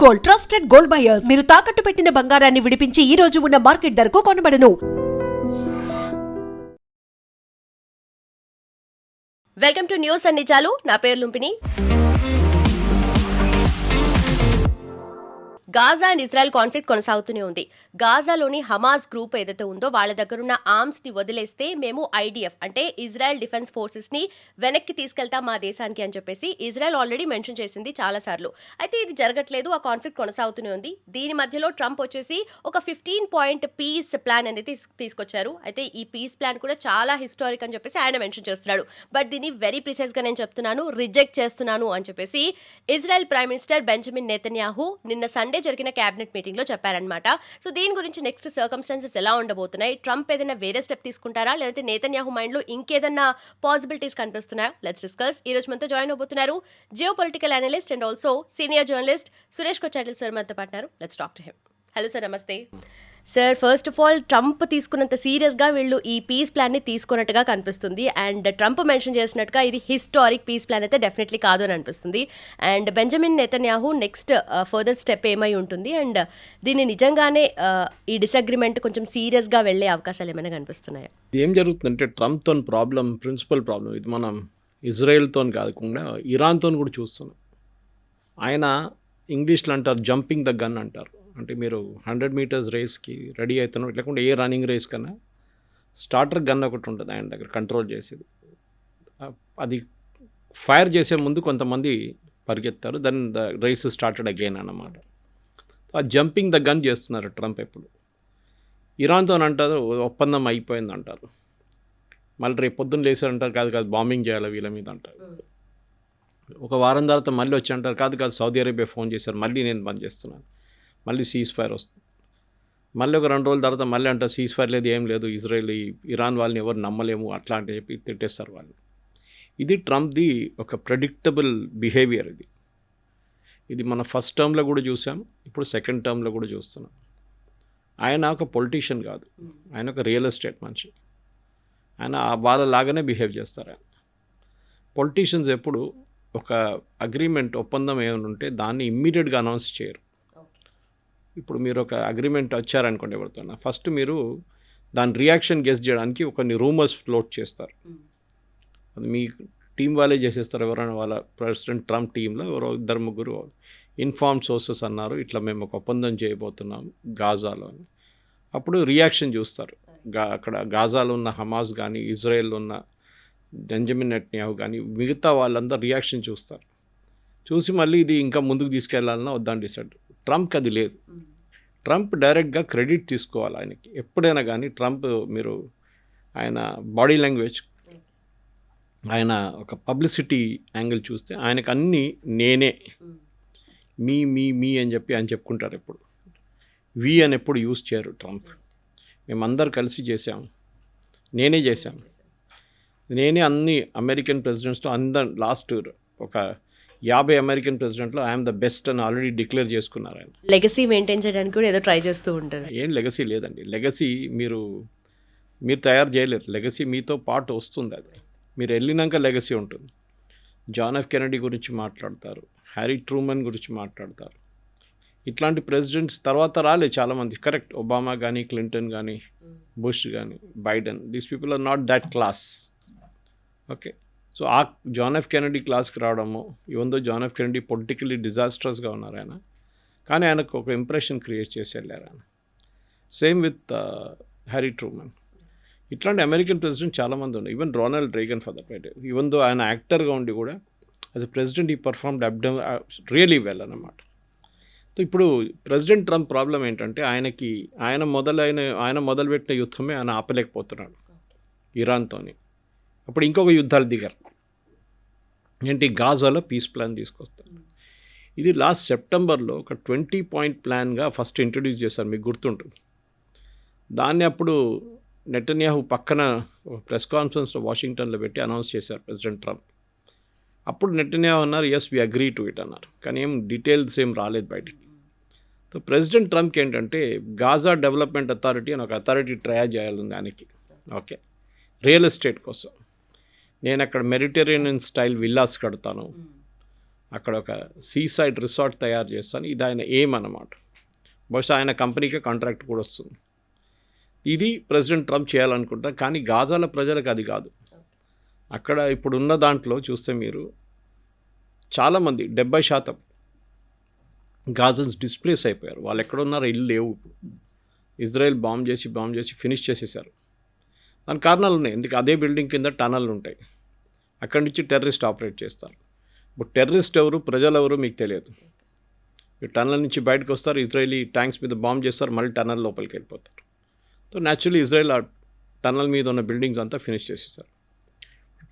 Gold, trusted gold buyers. మీరు తాకట్టు పెట్టిన బంగారాన్ని విడిపించి ఈ రోజు ఉన్న మార్కెట్ ధరకు కొనబడను. వెల్కమ్ టు న్యూస్ అండ్ నిజాలు. నా పేరు లుంపిని. గాజా అండ్ ఇజ్రాయెల్ కాన్ఫ్లిక్ట్ కొనసాగుతూనే ఉంది. గాజాలోని హమాస్ గ్రూప్ ఏదైతే ఉందో వాళ్ళ దగ్గరున్న ఆర్మ్స్ ని వదిలేస్తే మేము ఐడిఎఫ్ అంటే ఇజ్రాయెల్ డిఫెన్స్ ఫోర్సెస్ ని వెనక్కి తీసుకెళ్తాం మా దేశానికి అని చెప్పేసి ఇజ్రాయెల్ ఆల్రెడీ మెన్షన్ చేసింది చాలా సార్లు. అయితే ఇది జరగట్లేదు, ఆ కాన్ఫ్లిక్ట్ కొనసాగుతూనే ఉంది. దీని మధ్యలో ట్రంప్ వచ్చేసి ఒక 15 పాయింట్ పీస్ ప్లాన్ అనేది తీసుకొచ్చారు. అయితే ఈ పీస్ ప్లాన్ కూడా చాలా హిస్టారిక్ అని చెప్పేసి ఆయన మెన్షన్ చేస్తున్నాడు. బట్ దీన్ని వెరీ ప్రిసైజ్ గా నేను చెప్తున్నాను, రిజెక్ట్ చేస్తున్నాను అని చెప్పేసి Israel prime minister Benjamin Netanyahu నిన్న సండే జరిగిన క్యాబినెట్ మీటింగ్ లో చెప్పారనమాట. సో దీని గురించి నెక్స్ట్ సర్కమ్స్టాన్సెస్ ఎలా ఉండబోతున్నాయి, ట్రంప్ ఏదైనా వేరే స్టెప్ తీసుకుంటారా లేదంటే నెతన్యాహు మైండ్ లో ఇంకేదన్నా పాసిబిలిటీస్ కనిపిస్తున్నాయా, లెట్స్ డిస్కస్. ఈ రోజు మనతో జాయిన్ అవబోతున్నారు geopolitical analyst and also senior journalist Suresh Kochattil sir మనతో పాటున్నారు. Let's talk to him. Hello sir, నమస్తే sir. First of all, Trump తీసుకున్నంత సీరియస్గా వీళ్ళు ఈ పీస్ ప్లాన్ని తీసుకున్నట్టుగా కనిపిస్తుంది. అండ్ ట్రంప్ మెన్షన్ చేసినట్టుగా ఇది హిస్టారిక్ పీస్ ప్లాన్ అయితే డెఫినెట్లీ కాదు అని అనిపిస్తుంది. And Benjamin Netanyahu next further step ఏమై ఉంటుంది అండ్ దీన్ని నిజంగానే ఈ డిసగ్రిమెంట్ కొంచెం సీరియస్గా వెళ్ళే అవకాశాలు ఏమైనా కనిపిస్తున్నాయా? ఏం జరుగుతుందంటే ట్రంప్తో ప్రిన్సిపల్ ప్రాబ్లం ఇది మనం ఇజ్రాయెల్తో కాకుండా ఇరాన్తో కూడా చూస్తున్నాం. ఆయన ఇంగ్లీష్లో అంటారు జంపింగ్ ద గన్ అంటారు. అంటే మీరు 100 మీటర్స్ రేస్కి రెడీ అవుతున్నాం, లేకుంటే ఏ రన్నింగ్ రేస్ కన్నా స్టార్టర్ గన్ ఒకటి ఉంటుంది ఆయన దగ్గర కంట్రోల్ చేసేది. అది ఫైర్ చేసే ముందు కొంతమంది పరిగెత్తారు, then the race started again అన్నమాట. ఆ జంపింగ్ ద గన్ చేస్తున్నారు ట్రంప్. ఎప్పుడు ఇరాన్తో అంటారు ఒప్పందం అయిపోయింది అంటారు, మళ్ళీ రేపు పొద్దున్న లేసారంటారు కాదు బాంబింగ్ చేయాలి వీళ్ళ మీద అంటారు. ఒక వారం తర్వాత మళ్ళీ వచ్చి అంటారు కాదు సౌదీ అరేబియా ఫోన్ చేశారు, మళ్ళీ నేను బంద్ చేస్తున్నాను, మళ్ళీ సీజ్ ఫైర్ వస్తుంది. మళ్ళీ ఒక 2 రోజుల తర్వాత మళ్ళీ అంటారు సీజ్ ఫైర్ లేదు, ఏం లేదు, ఇజ్రాయెల్ ఇరాన్ వాళ్ళని ఎవరు నమ్మలేము అట్లా అని చెప్పి తిట్టేస్తారు వాళ్ళు. ఇది ట్రంప్ది ఒక ప్రెడిక్టబుల్ బిహేవియర్. ఇది మన ఫస్ట్ టర్మ్లో కూడా చూసాం, ఇప్పుడు సెకండ్ టర్మ్లో కూడా చూస్తున్నాం. ఆయన ఒక పొలిటీషియన్ కాదు, ఆయన ఒక రియల్ ఎస్టేట్ మనిషి. ఆయన వాళ్ళలాగానే బిహేవ్ చేస్తారు. ఆయన పొలిటీషియన్స్ ఎప్పుడు ఒక అగ్రిమెంట్ ఒప్పందం ఏమైనా ఉంటే దాన్ని ఇమ్మీడియట్గా అనౌన్స్ చేయరు. ఇప్పుడు మీరు ఒక అగ్రిమెంట్ వచ్చారనుకోండి ఎవరితో, ఫస్ట్ మీరు దాని రియాక్షన్ గెస్ చేయడానికి కొన్ని రూమర్స్ ఫ్లోట్ చేస్తారు. అది మీ టీం వాళ్ళే చేసేస్తారు. ఎవరైనా వాళ్ళ ప్రెసిడెంట్ ట్రంప్ టీంలో ఎవరో 2-3 ఇన్ఫార్మ్డ్ సోర్సెస్ అన్నారు ఇట్లా మేము ఒక ఒప్పందం చేయబోతున్నాం గాజాలో అని. అప్పుడు రియాక్షన్ చూస్తారు. అక్కడ గాజాలో ఉన్న హమాస్ కానీ ఇజ్రాయెల్లో ఉన్న బెంజమిన్ నెతన్యాహు కానీ మిగతా వాళ్ళందరూ రియాక్షన్ చూస్తారు. చూసి మళ్ళీ ఇది ఇంకా ముందుకు తీసుకెళ్లాలన్నా వద్దని డిసైడ్. ట్రంప్కి అది లేదు. ట్రంప్ డైరెక్ట్గా క్రెడిట్ తీసుకోవాలి ఆయనకి ఎప్పుడైనా కానీ. ట్రంప్ మీరు ఆయన బాడీ లాంగ్వేజ్, ఆయన ఒక పబ్లిసిటీ యాంగిల్ చూస్తే ఆయనకు అన్నీ నేనే మీ అని చెప్పి ఆయన చెప్పుకుంటారు. ఎప్పుడు వి అని ఎప్పుడు యూజ్ చేయరు ట్రంప్. మేమందరు కలిసి చేసాము, నేనే చేశాను, నేనే అన్ని అమెరికన్ ప్రెసిడెంట్స్తో లాస్ట్ ఒక 50 అమెరికన్ ప్రెసిడెంట్లో ఐఎమ్ ద బెస్ట్ అని ఆల్రెడీ డిక్లేర్ చేసుకున్నారు. ఆయన లెగసీ మెయింటైన్ చేయడానికి కూడా ఏదో ట్రై చేస్తూ ఉంటారు. ఏం లెగసీ లేదండి. లెగసీ మీరు తయారు చేయలేరు. లెగసీ మీతో పాటు వస్తుంది. అది మీరు వెళ్ళినాక లెగసీ ఉంటుంది. జాన్ ఎఫ్ కెనడీ గురించి మాట్లాడతారు, హ్యారీ ట్రూమన్ గురించి మాట్లాడతారు. ఇట్లాంటి ప్రెసిడెంట్స్ తర్వాత రాలేదు చాలామంది. కరెక్ట్, ఒబామా కానీ క్లింటన్ కానీ బుష్ కానీ Biden, these people are not that class. Okay, so uh John F Kennedy క్లాస్కి రావడము, even John F Kennedy politically డిజాస్ట్రస్గా ఉన్నారు ఆయన, కానీ ఆయనకు ఒక ఇంప్రెషన్ క్రియేట్ చేసి వెళ్ళారు ఆయన. Same with Harry Truman. ఇట్లాంటి అమెరికన్ ప్రెసిడెంట్ చాలామంది ఉన్నారు. Even Ronald Reagan for that matter. Even though ఆయన యాక్టర్గా ఉండి కూడా యాజ్ ఎ ప్రెసిడెంట్ ఈ పర్ఫార్మ్డ్ రియలీ వెల్ అన్నమాట. సో ఇప్పుడు ప్రెసిడెంట్ ట్రంప్ ప్రాబ్లం ఏంటంటే ఆయన మొదలుపెట్టిన యుద్ధమే ఆయన ఆపలేకపోతున్నాడు ఇరాన్తోని. అప్పుడు ఇంకొక యుద్ధాలు దిగారు. ఏంటి, గాజాలో పీస్ ప్లాన్ తీసుకొస్తారు. ఇది లాస్ట్ సెప్టెంబర్లో ఒక 20 పాయింట్ ప్లాన్గా ఫస్ట్ ఇంట్రడ్యూస్ చేశారు, మీకు గుర్తుంటుంది. దాన్ని అప్పుడు నెతన్యాహు పక్కన ప్రెస్ కాన్ఫరెన్స్లో వాషింగ్టన్లో పెట్టి అనౌన్స్ చేశారు ప్రెసిడెంట్ ట్రంప్. అప్పుడు నెతన్యాహు అన్నారు yes we agree to it అన్నారు, కానీ ఏం డీటెయిల్స్ ఏం రాలేదు బయటికి. సో ప్రెసిడెంట్ ట్రంప్కి ఏంటంటే గాజా డెవలప్మెంట్ అథారిటీ అని ఒక అథారిటీ ట్రయల్ చేయాలి దానికి. ఓకే, రియల్ ఎస్టేట్ కోసం నేను అక్కడ మెడిటరేనియన్ స్టైల్ విల్లాస్ కడతాను, అక్కడ ఒక సీసైడ్ రిసార్ట్ తయారు చేస్తాను. ఇది ఆయన ఎయిమ్ అన్నమాట. బహుశా ఆయన కంపెనీకే కాంట్రాక్ట్ కూడా వస్తుంది. ఇది ప్రెసిడెంట్ ట్రంప్ చేయాలనుకుంటా. కానీ గాజాల ప్రజలకు అది కాదు. అక్కడ ఇప్పుడున్న దాంట్లో చూస్తే మీరు చాలామంది 70% గాజన్స్ డిస్ప్లేస్ అయిపోయారు. వాళ్ళు ఎక్కడున్నారో ఇల్లు లేవు. ఇజ్రాయెల్ బాంబ్ చేసి ఫినిష్ చేసేసారు. దానికి కారణాలు ఉన్నాయి. ఎందుకు అదే బిల్డింగ్ కింద టనల్ ఉంటాయి. అక్కడి నుంచి టెర్రరిస్ట్ ఆపరేట్ చేస్తారు. ఇప్పుడు టెర్రరిస్ట్ ఎవరు, ప్రజలు ఎవరు మీకు తెలియదు. ఈ టనల్ నుంచి బయటకు వస్తారు, ఇజ్రాయలీ ట్యాంక్స్ మీద బాంబ్ చేస్తారు, మళ్ళీ టనల్ లోపలికి వెళ్ళిపోతారు. సో న్యాచురల్లీ ఇజ్రాయెల్ ఆ టనల్ మీద ఉన్న బిల్డింగ్స్ అంతా ఫినిష్ చేసేసారు.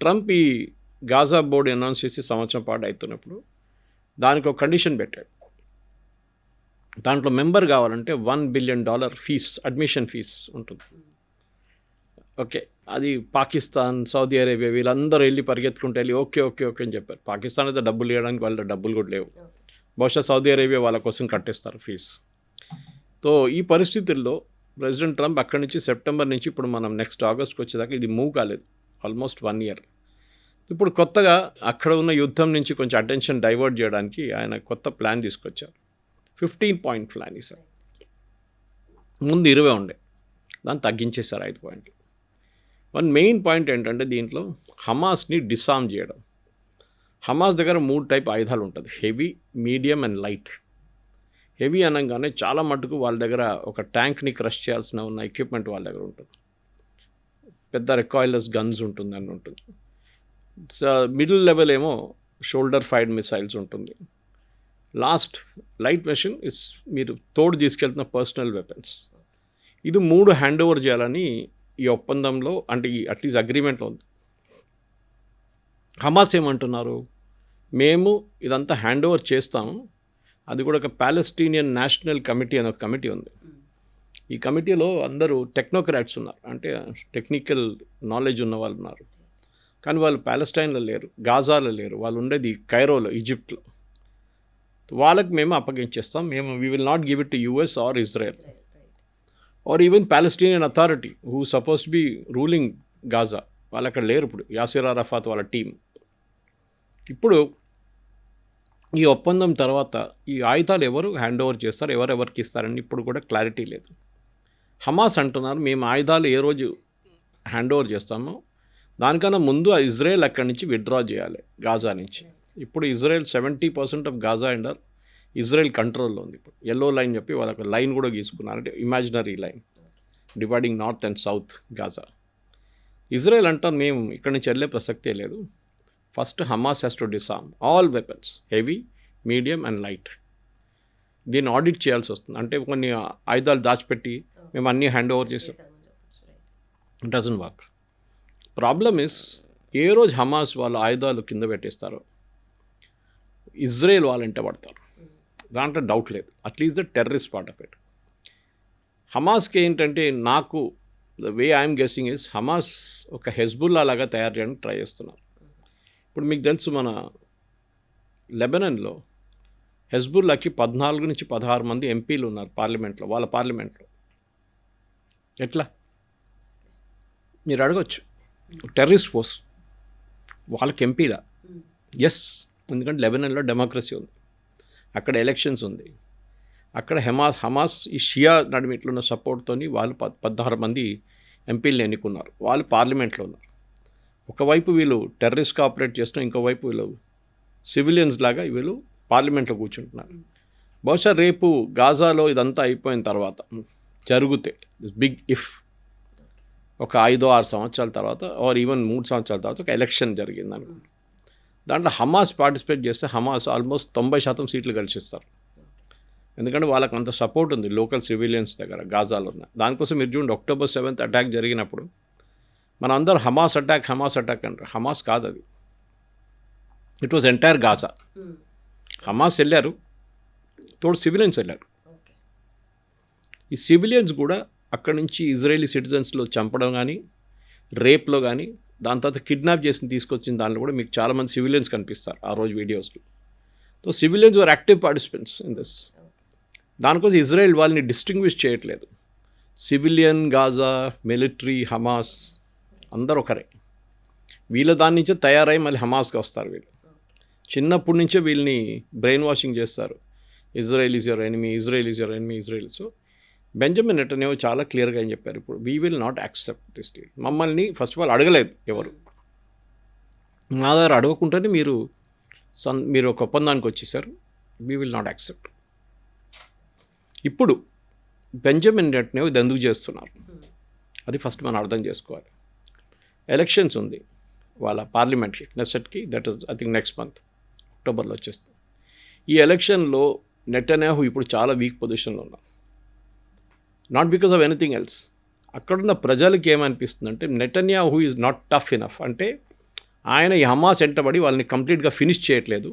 ట్రంప్ ఈ గాజా బోర్డు అనౌన్స్ చేసి సంవత్సరం పాటు అవుతున్నప్పుడు దానికి ఒక కండిషన్ పెట్టాడు. దాంట్లో మెంబర్ కావాలంటే $1 బిలియన్ ఫీజ్, అడ్మిషన్ ఫీజ్ ఉంటుంది. ఓకే, అది పాకిస్తాన్, సౌదీ అరేబియా వీళ్ళందరూ వెళ్ళి పరిగెత్తుకుంటూ వెళ్ళి ఓకే అని చెప్పారు. పాకిస్తాన్ అయితే డబ్బులు ఇవ్వడానికి వాళ్ళ డబ్బులు కూడా లేవు. బహుశా సౌదీ అరేబియా వాళ్ళ కోసం కట్టేస్తారు ఫీజు. సో ఈ పరిస్థితుల్లో ప్రెసిడెంట్ ట్రంప్ అక్కడి నుంచి సెప్టెంబర్ నుంచి ఇప్పుడు మనం నెక్స్ట్ ఆగస్ట్కి వచ్చేదాకా ఇది మూవ్ కాలేదు, ఆల్మోస్ట్ 1 ఇయర్. ఇప్పుడు కొత్తగా అక్కడ ఉన్న యుద్ధం నుంచి కొంచెం అటెన్షన్ డైవర్ట్ చేయడానికి ఆయన కొత్త ప్లాన్ తీసుకొచ్చారు. 15 పాయింట్ ప్లాన్ ఇస్తారు. ముందు 20 ఉండే, దాన్ని తగ్గించేశారు 5 పాయింట్లు. వన్ మెయిన్ పాయింట్ ఏంటంటే దీంట్లో హమాస్ని డిసామ్ చేయడం. హమాస్ దగ్గర 3 టైప్ ఆయుధాలు ఉంటుంది: heavy, medium and light. Heavy అనగానే చాలా మటుకు వాళ్ళ దగ్గర ఒక ట్యాంక్ని క్రష్ చేయాల్సిన ఉన్న ఎక్విప్మెంట్ వాళ్ళ దగ్గర ఉంటుంది. పెద్ద రికాయిల్లెస్ గన్స్ ఉంటుంది అని ఉంటుంది. మిడిల్ లెవెల్ ఏమో షోల్డర్ ఫైర్డ్ మిసైల్స్ ఉంటుంది. లాస్ట్ లైట్ మెషిన్ ఇస్ మీరు తోడు తీసుకెళ్తున్న పర్సనల్ వెపన్స్. ఇది 3 హ్యాండ్ ఓవర్ చేయాలని ఈ ఒప్పందంలో, అంటే ఈ అట్లీస్ట్ అగ్రిమెంట్లో ఉంది. హమాస్ ఏమంటున్నారు, మేము ఇదంతా హ్యాండ్ ఓవర్ చేస్తాము, అది కూడా ఒక పాలెస్టీనియన్ నేషనల్ కమిటీ అనే ఒక కమిటీ ఉంది. ఈ కమిటీలో అందరూ టెక్నోక్రాట్స్ ఉన్నారు, అంటే టెక్నికల్ నాలెడ్జ్ ఉన్న వాళ్ళు ఉన్నారు. కానీ వాళ్ళు ప్యాలెస్టైన్లో లేరు, గాజాలో లేరు, వాళ్ళు ఉండేది కైరోలో, ఈజిప్ట్లో. వాళ్ళకి మేము అప్పగించేస్తాం, we will not give it to US or Israel or even Palestinian authority who suppose to be ruling Gaza. వాళ్ళు అక్కడ లేరు ఇప్పుడు, యాసిర్ అరఫాత్ వాళ్ళ టీం. ఇప్పుడు ఈ ఒప్పందం తర్వాత ఈ ఆయుధాలు ఎవరు హ్యాండ్ ఓవర్ చేస్తారు, ఎవరెవరికి ఇస్తారని ఇప్పుడు కూడా క్లారిటీ లేదు. హమాస్ అంటున్నారు మేము ఆయుధాలు ఏ రోజు హ్యాండ్ ఓవర్ చేస్తామో దానికన్నా ముందు ఇజ్రాయెల్ అక్కడి నుంచి విత్డ్రా చేయాలి గాజా నుంచి. ఇప్పుడు Israel 70% of Gaza under Israel కంట్రోల్లో ఉంది. ఇప్పుడు ఎల్లో లైన్ చెప్పి వాళ్ళకి లైన్ కూడా గీసుకున్నారు, అంటే imaginary line dividing north and south Gaza. Israel అంటారు మేము ఇక్కడి నుంచి వెళ్ళే ప్రసక్తే లేదు, first Hamas has to disarm all weapons, heavy, medium and light. దీన్ని ఆడిట్ చేయాల్సి వస్తుంది. అంటే కొన్ని ఆయుధాలు దాచిపెట్టి మేము అన్నీ హ్యాండ్ ఓవర్ చేసాం, డజన్ వర్క్. ప్రాబ్లమ్ ఇస్ ఏ రోజు హమాస్ వాళ్ళ ఆయుధాలు కింద పెట్టేస్తారో ఇజ్రాయెల్ వాళ్ళంటే పడతారు, దాంట్లో డౌట్ లేదు. At least the terrorist part of it. హమాస్కి ఏంటంటే, నాకు the way I'm guessing is Hamas ఒక హెజ్బుల్లా లాగా తయారు చేయడానికి ట్రై చేస్తున్నారు. ఇప్పుడు మీకు తెలుసు మన లెబనాన్లో హెజ్బుల్లాకి 14 నుంచి 16 మంది ఎంపీలు ఉన్నారు పార్లమెంట్లో, వాళ్ళ పార్లమెంట్లో. ఎట్లా మీరు అడగచ్చు, టెర్రరిస్ట్ ఫోర్స్ వాళ్ళకి ఎంపీలా? ఎస్, ఎందుకంటే లెబనాన్లో డెమోక్రసీ ఉంది, అక్కడ ఎలక్షన్స్ ఉంది, అక్కడ హమాస్ ఈ షియా నడిమిట్లున్న సపోర్ట్తోని వాళ్ళు 16 మంది ఎంపీలను ఎన్నుకున్నారు, వాళ్ళు పార్లమెంట్లో ఉన్నారు. ఒకవైపు వీళ్ళు టెర్రరిస్ట్గా ఆపరేట్ చేస్తున్నారు, ఇంకోవైపు వీళ్ళు సివిలియన్స్ లాగా వీళ్ళు పార్లమెంట్లో కూర్చుంటున్నారు. బహుశా రేపు గాజాలో ఇదంతా అయిపోయిన తర్వాత జరిగితే, బిగ్ ఇఫ్, ఒక 5-6 సంవత్సరాల తర్వాత ఆర్ ఈవెన్ 3 సంవత్సరాల తర్వాత ఒక ఎలక్షన్ జరిగింది అనుకుంటున్నాను. దాంట్లో హమాస్ పార్టిసిపేట్ చేస్తే హమాస్ ఆల్మోస్ట్ 90% సీట్లు గెలిచిస్తారు. ఎందుకంటే వాళ్ళకి అంత సపోర్ట్ ఉంది లోకల్ సివిలియన్స్ దగ్గర గాజాలో ఉన్న. దానికోసం మీరు చూడండి, October 7th అటాక్ జరిగినప్పుడు మన అందరూ హమాస్ అటాక్ అంటారు. హమాస్ కాదు అది, it was entire Gaza. Hamas వెళ్ళారు, తోడు సివిలియన్స్ వెళ్ళారు. ఈ సివిలియన్స్ కూడా అక్కడి నుంచి ఇజ్రాయేలీ సిటిజన్స్లో చంపడం కానీ, రేప్లో కానీ, దాని తర్వాత కిడ్నాప్ చేసి తీసుకొచ్చిన దాంట్లో కూడా మీకు చాలామంది సివిలియన్స్ కనిపిస్తారు ఆ రోజు వీడియోస్లో. So civilians were active participants in this. దానికోసం ఇజ్రాయెల్ వాళ్ళని డిస్టింగ్విష్ చేయట్లేదు. సివిలియన్, గాజా, మిలిటరీ, హమాస్ అందరూ ఒకరే. వీళ్ళ దాని నుంచే తయారై మళ్ళీ హమాస్గా వస్తారు వీళ్ళు. చిన్నప్పటి నుంచే వీళ్ళని బ్రెయిన్ వాషింగ్ చేస్తారు. Israel is your enemy, Israel is your enemy, Israel. So Benjamin Netanyahu చాలా క్లియర్గా ఏం చెప్పారు, ఇప్పుడు we will not accept this deal. మమ్మల్ని ఫస్ట్ ఆఫ్ ఆల్ అడగలేదు ఎవరు, మా దగ్గర అడగకుండానే మీరు ఒక ఒప్పందానికి వచ్చేసారు. We will not accept. ఇప్పుడు బెంజమిన్ నెటన్యాహు ఇది ఎందుకు చేస్తున్నారు, అది ఫస్ట్ మనం అర్థం చేసుకోవాలి. ఎలక్షన్స్ ఉంది వాళ్ళ పార్లమెంట్కి, నెసెట్కి, that is I think next month అక్టోబర్లో వచ్చేస్తుంది. ఈ ఎలక్షన్లో నెటన్యాహు ఇప్పుడు చాలా వీక్ పొజిషన్లో ఉన్నారు. Not because of anything else. అక్కడున్న ప్రజలకి ఏమనిపిస్తుందంటే Netanyahu is not tough enough. అంటే ఆయన ఈ హమాస్ వెంటబడి వాళ్ళని కంప్లీట్గా ఫినిష్ చేయట్లేదు,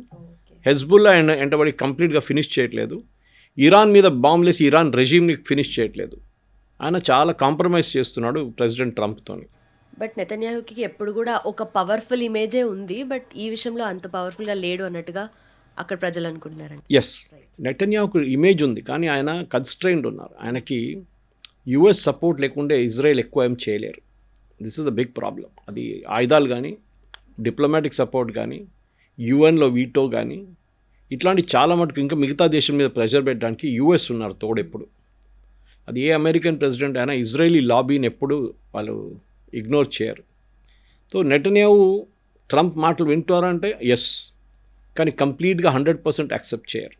హెజ్బుల్లా వెంటబడి కంప్లీట్గా ఫినిష్ చేయట్లేదు, ఇరాన్ మీద బాంబులేసి ఇరాన్ రెజీమ్ని ఫినిష్ చేయట్లేదు. ఆయన చాలా కాంప్రమైజ్ చేస్తున్నాడు ప్రెసిడెంట్ ట్రంప్తో. బట్ నెతన్యాహుకి ఎప్పుడు కూడా ఒక పవర్ఫుల్ ఇమేజే ఉంది, బట్ ఈ విషయంలో అంత పవర్ఫుల్గా లేడు అన్నట్టుగా అక్కడ ప్రజలు అనుకుంటున్నారండి. ఎస్, నెటన్యాహుకు ఇమేజ్ ఉంది, కానీ ఆయన కన్స్ట్రైన్డ్ ఉన్నారు. ఆయనకి యుఎస్ సపోర్ట్ లేకుంటే ఇజ్రాయెల్ ఎక్కువ ఏం చేయలేరు. This is the big problem. అది ఆయుధాలు కానీ, డిప్లొమాటిక్ సపోర్ట్ కానీ, యుఎన్లో వీటో కానీ, ఇట్లాంటి చాలా మటుకు ఇంకా మిగతా దేశం మీద ప్రెషర్ పెట్టడానికి యుఎస్ ఉన్నారు తోడెప్పుడు. అది ఏ అమెరికన్ ప్రెసిడెంట్ అయినా ఇజ్రాయలీ లాబీని ఎప్పుడు వాళ్ళు ఇగ్నోర్ చేయరు. సో నెటన్యాహు ట్రంప్ మాటలు వింటారంటే ఎస్, కానీ కంప్లీట్గా 100% యాక్సెప్ట్ చేయరు.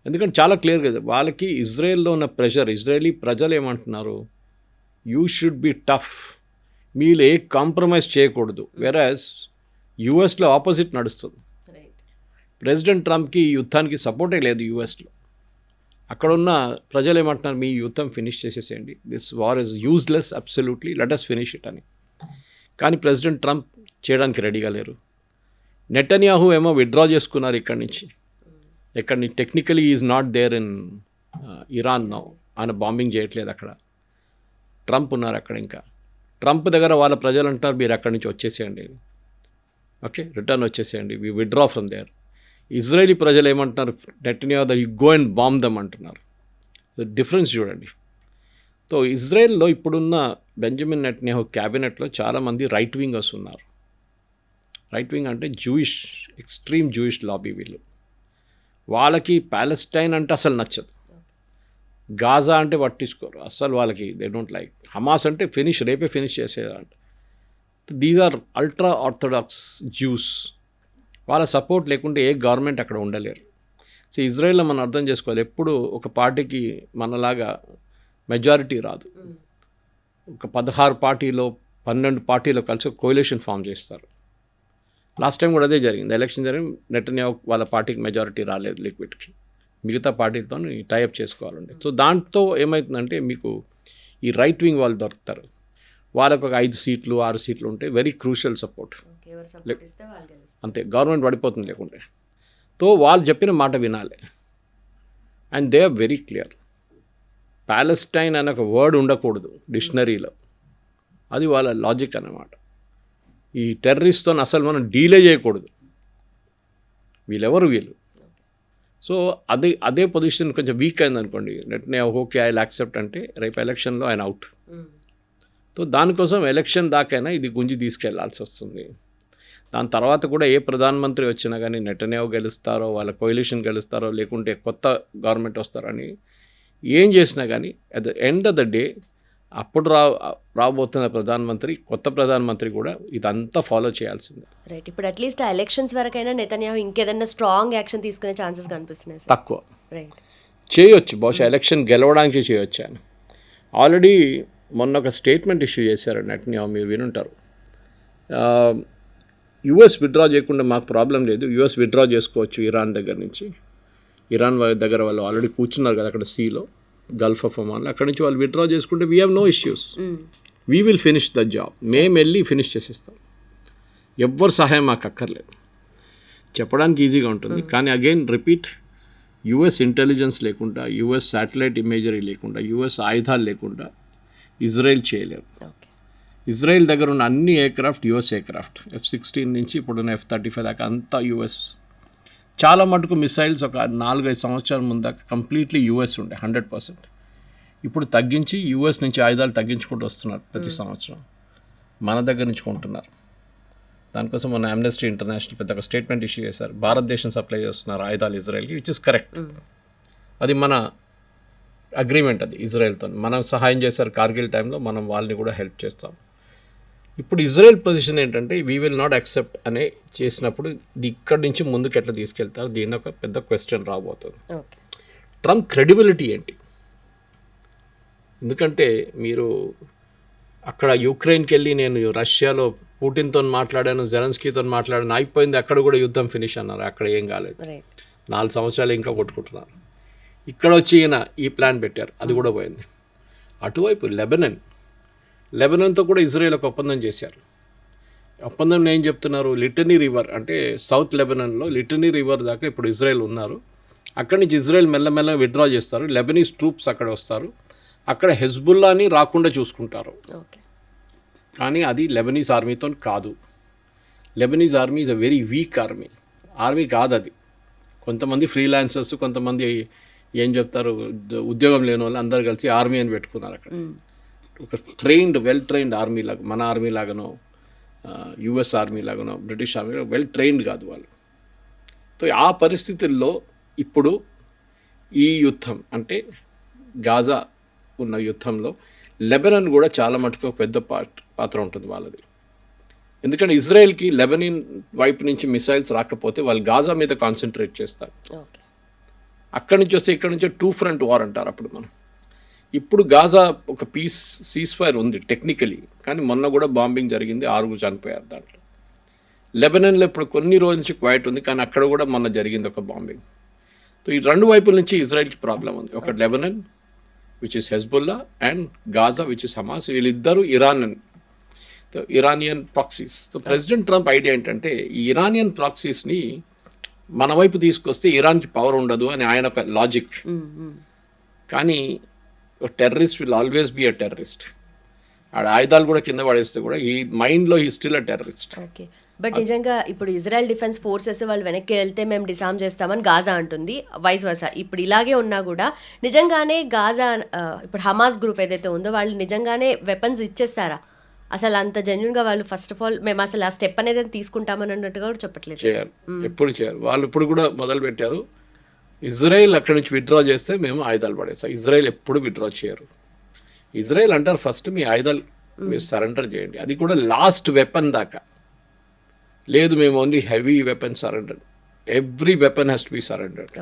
ఎందుకంటే చాలా క్లియర్ కదా వాళ్ళకి ఇజ్రాయెల్లో ఉన్న ప్రెషర్. ఇజ్రాయలీ ప్రజలు ఏమంటున్నారు, యూ షుడ్ బి టఫ్, మీరు ఏ కాంప్రమైజ్ చేయకూడదు. వెరాజ్ యుఎస్లో ఆపోజిట్ నడుస్తుంది. ప్రెసిడెంట్ ట్రంప్కి ఈ యుద్ధానికి సపోర్టే లేదు యుఎస్లో. అక్కడున్న ప్రజలు ఏమంటున్నారు, మీ యుద్ధం ఫినిష్ చేసేసేయండి, this war is useless, absolutely let us finish it అని. కానీ ప్రెసిడెంట్ ట్రంప్ చేయడానికి రెడీగా లేరు. నెటన్యాహు ఏమో విత్డ్రా చేసుకున్నారు ఇక్కడి నుంచి. Technically is not there in Iran now. ఆయన బాంబింగ్ చేయట్లేదు అక్కడ. ట్రంప్ ఉన్నారు అక్కడ. ఇంకా ట్రంప్ దగ్గర వాళ్ళ ప్రజలు అంటారు, మీరు అక్కడి నుంచి వచ్చేసేయండి, ఓకే రిటర్న్ వచ్చేసేయండి, we withdraw from there. Israeli ప్రజలు ఏమంటున్నారు, Netanyahu that you go and bomb them అంటున్నారు. డిఫరెన్స్ చూడండి. సో ఇజ్రాయెల్లో ఇప్పుడున్న బెంజమిన్ నెటన్యాహు క్యాబినెట్లో చాలామంది రైట్ వింగర్స్ ఉన్నారు. రైట్ వింగ్ అంటే జూయిష్, ఎక్స్ట్రీమ్ జూయిష్ లాబీ వీళ్ళు. వాళ్ళకి ప్యాలెస్టైన్ అంటే అసలు నచ్చదు, గాజా అంటే పట్టించుకోరు అస్సలు. వాళ్ళకి దే డోంట్ లైక్. హమాస్ అంటే రేపే ఫినిష్ చేసేదంట. These are ultra orthodox Jews. వాళ్ళ సపోర్ట్ లేకుంటే ఏ గవర్నమెంట్ అక్కడ ఉండలేరు. సో ఇజ్రాయెల్లో మనం అర్థం చేసుకోవాలి, ఎప్పుడు ఒక పార్టీకి మనలాగా మెజారిటీ రాదు. ఒక 16 పార్టీలో 12 పార్టీలో కలిసి ఒక కోalition ఫామ్ చేస్తారు. లాస్ట్ టైం కూడా అదే జరిగింది. ఎలక్షన్ జరిగి నెటన్యాహు వాళ్ళ పార్టీకి మెజారిటీ రాలేదు లిక్విడ్కి, మిగతా పార్టీతో టైఅప్ చేసుకోవాలండి. సో దాంతో ఏమవుతుందంటే మీకు ఈ రైట్ వింగ్ వాళ్ళు దొరుకుతారు. వాళ్ళకు ఒక 5 సీట్లు 6 సీట్లు ఉంటే వెరీ క్రూషియల్ సపోర్ట్. అంతే, గవర్నమెంట్ పడిపోతుంది లేకుంటే. సో వాళ్ళు చెప్పిన మాట వినాలి. And they are very clear. Palestine అనే ఒక వర్డ్ ఉండకూడదు డిక్షనరీలో. అది వాళ్ళ లాజిక్ అన్నమాట. ఈ టెర్రరిస్ట్తో అసలు మనం డీలే చేయకూడదు. వీళ్ళు సో అదే పొజిషన్ కొంచెం వీక్ అయింది అనుకోండి, Netanyahu okay I will accept అంటే రేపు ఎలక్షన్లో ఆయన అవుట్. సో దానికోసం ఎలక్షన్ దాకైనా ఇది గుంజి తీసుకెళ్లాల్సి వస్తుంది. దాని తర్వాత కూడా ఏ ప్రధానమంత్రి వచ్చినా కానీ నెటన్యాహు గెలుస్తారో, వాళ్ళ కోalition గెలుస్తారో, లేకుంటే కొత్త గవర్నమెంట్ వస్తారని ఏం చేసినా కానీ at the end of the day అప్పుడు రాబోతున్న కొత్త ప్రధానమంత్రి కూడా ఇదంతా ఫాలో చేయాల్సిందే. రైట్. ఇప్పుడు అట్లీస్ట్ ఆ ఎలక్షన్స్ వరకైనా నెతన్యాహు ఇంకేదైనా స్ట్రాంగ్ యాక్షన్ తీసుకునే ఛాన్సెస్ కనిపిస్తున్నాయి. తక్కువ. రైట్. చేయొచ్చు, బహుశా ఎలక్షన్ గెలవడానికి చేయొచ్చు. ఆయన ఆల్రెడీ మొన్న ఒక స్టేట్మెంట్ ఇష్యూ చేశారు నెతన్యాహు, మీరు వినుంటారు. యుఎస్ విత్డ్రా చేయకుండా మాకు ప్రాబ్లం లేదు, యుఎస్ విత్డ్రా చేసుకోవచ్చు ఇరాన్ దగ్గర నుంచి. ఇరాన్ దగ్గర వాళ్ళు ఆల్రెడీ కూర్చున్నారు కదా అక్కడ సీలో, గల్ఫ్ ఆఫ్ ఒమాన్లో. అక్కడి నుంచి వాళ్ళు విత్డ్రా చేసుకుంటే we have no issues, we will finish the job. మేము వెళ్ళి ఫినిష్ చేసేస్తాం, ఎవ్వరు సహాయం మాకు అక్కర్లేదు. చెప్పడానికి ఈజీగా ఉంటుంది, కానీ అగైన్ రిపీట్, యుఎస్ ఇంటెలిజెన్స్ లేకుండా, యుఎస్ శాటిలైట్ ఇమేజరీ లేకుండా, యుఎస్ ఆయుధాలు లేకుండా ఇజ్రాయెల్ చేయలేరు. ఇజ్రాయెల్ దగ్గర ఉన్న అన్ని ఎయిర్క్రాఫ్ట్ యుఎస్ ఎయిర్క్రాఫ్ట్, F-16 నుంచి ఇప్పుడున్న F-35 దాకా అంతా యుఎస్. చాలా మటుకు మిసైల్స్ ఒక 4-5 సంవత్సరాల ముందు దాకా కంప్లీట్లీ యుఎస్ ఉండే 100%. ఇప్పుడు తగ్గించి యుఎస్ నుంచి ఆయుధాలు తగ్గించుకుంటూ వస్తున్నారు ప్రతి సంవత్సరం. మన దగ్గర నుంచి కొంటున్నారు. దానికోసం మన అమ్నెస్టీ ఇంటర్నేషనల్ పెద్ద ఒక స్టేట్మెంట్ ఇష్యూ చేశారు. భారతదేశం సప్లై చేస్తున్నారు ఆయుధాలు ఇజ్రాయెల్కి, విచ్ ఇస్ కరెక్ట్. అది మన అగ్రిమెంట్, అది ఇజ్రాయెల్తో మనం సహాయం చేశారు కార్గిల్ టైంలో, మనం వాళ్ళని కూడా హెల్ప్ చేస్తాం. ఇప్పుడు ఇజ్రాయెల్ పొజిషన్ ఏంటంటే వీ విల్ నాట్ యాక్సెప్ట్ అనే చేసినప్పుడు ఇక్కడి నుంచి ముందుకు ఎట్లా తీసుకెళ్తారు, దీని ఒక పెద్ద క్వశ్చన్ రాబోతుంది. ట్రంప్ క్రెడిబిలిటీ ఏంటి? ఎందుకంటే మీరు అక్కడ యుక్రెయిన్కి వెళ్ళి నేను రష్యాలో పుటిన్తో మాట్లాడాను, జెలెన్స్కీతో మాట్లాడాను, అయిపోయింది, అక్కడ కూడా యుద్ధం ఫినిష్ అన్నారు. అక్కడ ఏం కాలేదు, 4 సంవత్సరాలు ఇంకా కొట్టుకుంటున్నారు. ఇక్కడ వచ్చి ఈయన ఈ ప్లాన్ పెట్టారు, అది కూడా పోయింది. అటువైపు లెబనాన్తో కూడా ఇజ్రాయెల్ ఒక ఒప్పందం చేశారు. ఒప్పందం ఏం చెప్తున్నారు, లిటనీ రివర్ అంటే సౌత్ లెబనాన్లో లిటనీ రివర్ దాకా ఇప్పుడు ఇజ్రాయెల్ ఉన్నారు. అక్కడి నుంచి ఇజ్రాయెల్ మెల్లమెల్ల విత్డ్రా చేస్తారు, లెబనీస్ ట్రూప్స్ అక్కడ వస్తారు, అక్కడ హెజ్బుల్లాని రాకుండా చూసుకుంటారు. కానీ అది లెబనీస్ ఆర్మీతో కాదు. Lebanese army is a very weak army కాదు అది. కొంతమంది ఫ్రీలాన్సర్స్, కొంతమంది ఏం చెప్తారు ఉద్యోగం లేని వాళ్ళు అందరు కలిసి ఆర్మీ అని పెట్టుకున్నారు. అక్కడ ఒక వెల్ ట్రైన్డ్ ఆర్మీ లాగా, మన ఆర్మీ లాగానో యుఎస్ ఆర్మీ లాగానో బ్రిటిష్ ఆర్మీ వెల్ ట్రైన్డ్ కాదు వాళ్ళు. సో ఆ పరిస్థితుల్లో ఇప్పుడు ఈ యుద్ధం అంటే గాజా ఉన్న యుద్ధంలో లెబనాన్ కూడా చాలా మటుకు పెద్ద పాత్ర ఉంటుంది వాళ్ళది. ఎందుకంటే ఇజ్రాయెల్కి లెబనాన్ వైపు నుంచి మిసైల్స్ రాకపోతే వాళ్ళు గాజా మీద కాన్సన్ట్రేట్ చేస్తారు. అక్కడి నుంచి వస్తే ఇక్కడ నుంచి 2 ఫ్రంట్ వార్ అంటారు. అప్పుడు మనం ఇప్పుడు గాజా ఒక సీజ్ ఫైర్ ఉంది టెక్నికలీ, కానీ మొన్న కూడా బాంబింగ్ జరిగింది, 6 చనిపోయారు దాంట్లో. లెబనాన్లో ఇప్పుడు కొన్ని రోజుల నుంచి క్వైట్ ఉంది, కానీ అక్కడ కూడా మొన్న జరిగింది ఒక బాంబింగ్. సో ఈ 2 వైపుల నుంచి ఇజ్రాయెల్కి ప్రాబ్లం ఉంది. ఒక Lebanon which is Hezbollah and Gaza which is Hamas. వీళ్ళిద్దరూ Iranian proxies. So president Trump idea ఏంటంటే ఈ ఇరానియన్ ప్రాక్సీస్ని మన వైపు తీసుకొస్తే ఇరాన్కి పవర్ ఉండదు అని ఆయన ఒక లాజిక్. కానీ terrorist will always be a terrorist. ఆడ ఆయుధాలు కూడా కింద పడేస్తే కూడా ఈ మైండ్లో he still a terrorist. Okay, but నిజంగా ఇప్పుడు ఇజ్రాయెల్ డిఫెన్స్ ఫోర్సెస్ వాళ్ళు వెనక్కి వెళ్తే మేము డిసామ్ చేస్తామని గాజా అంటుంది, వైస్ వర్సా. ఇప్పుడు ఇలాగే ఉన్నా కూడా నిజంగానే గాజా ఇప్పుడు హమాస్ గ్రూప్ ఏదైతే ఉందో వాళ్ళు నిజంగానే వెపన్స్ ఇచ్చేస్తారా? అసలు అంత జెన్యున్గా వాళ్ళు ఫస్ట్ ఆఫ్ ఆల్ మేము అసలు ఆ స్టెప్ అనేది తీసుకుంటామని అన్నట్టుగా కూడా చెప్పట్లేదు. చేయాలి, ఎప్పుడు చేయాలి. వాళ్ళు ఇప్పుడు కూడా మొదలు పెట్టారు. ఇజ్రాయెల్ అక్కడి నుంచి విత్డ్రా చేస్తే మేము ఆయుధాలు పడేస్తాం. ఇజ్రాయెల్ ఎప్పుడు విత్డ్రా చేయరు. ఇజ్రాయెల్ అంటారు ఫస్ట్ మీ ఆయుధాలు మీరు సరెండర్ చేయండి, అది కూడా లాస్ట్ వెపన్ దాకా. లేదు మేము only heavy weapon surrender, every weapon has to be surrendered.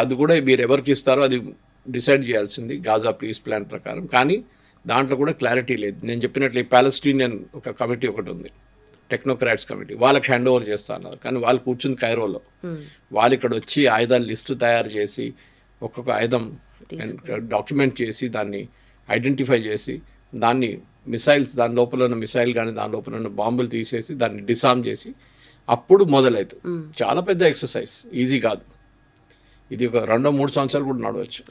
అది కూడా మీరు ఎవరికి ఇస్తారో అది డిసైడ్ చేయాల్సింది గాజా పీస్ ప్లాన్ ప్రకారం. కానీ దాంట్లో కూడా క్లారిటీ లేదు. నేను చెప్పినట్లు ప్యాలెస్టీనియన్ ఒక కమిటీ ఒకటి ఉంది, టెక్నోక్రాట్స్ కమిటీ, వాళ్ళకి హ్యాండ్ ఓవర్ చేస్తా అన్నారు. కానీ వాళ్ళు కూర్చుంది కైరోలో. వాళ్ళు ఇక్కడ వచ్చి ఆయుధాల లిస్టు తయారు చేసి ఒక్కొక్క ఆయుధం డాక్యుమెంట్ చేసి దాన్ని ఐడెంటిఫై చేసి దాన్ని మిసైల్స్, దాని లోపల ఉన్న మిసైల్ కానీ దాని లోపల ఉన్న బాంబులు తీసేసి దాన్ని డిసామ్ చేసి అప్పుడు మొదలవుతుంది. చాలా పెద్ద ఎక్సర్సైజ్, ఈజీ కాదు. ఇది ఒక 2-3 సంవత్సరాలు కూడా నడవచ్చు.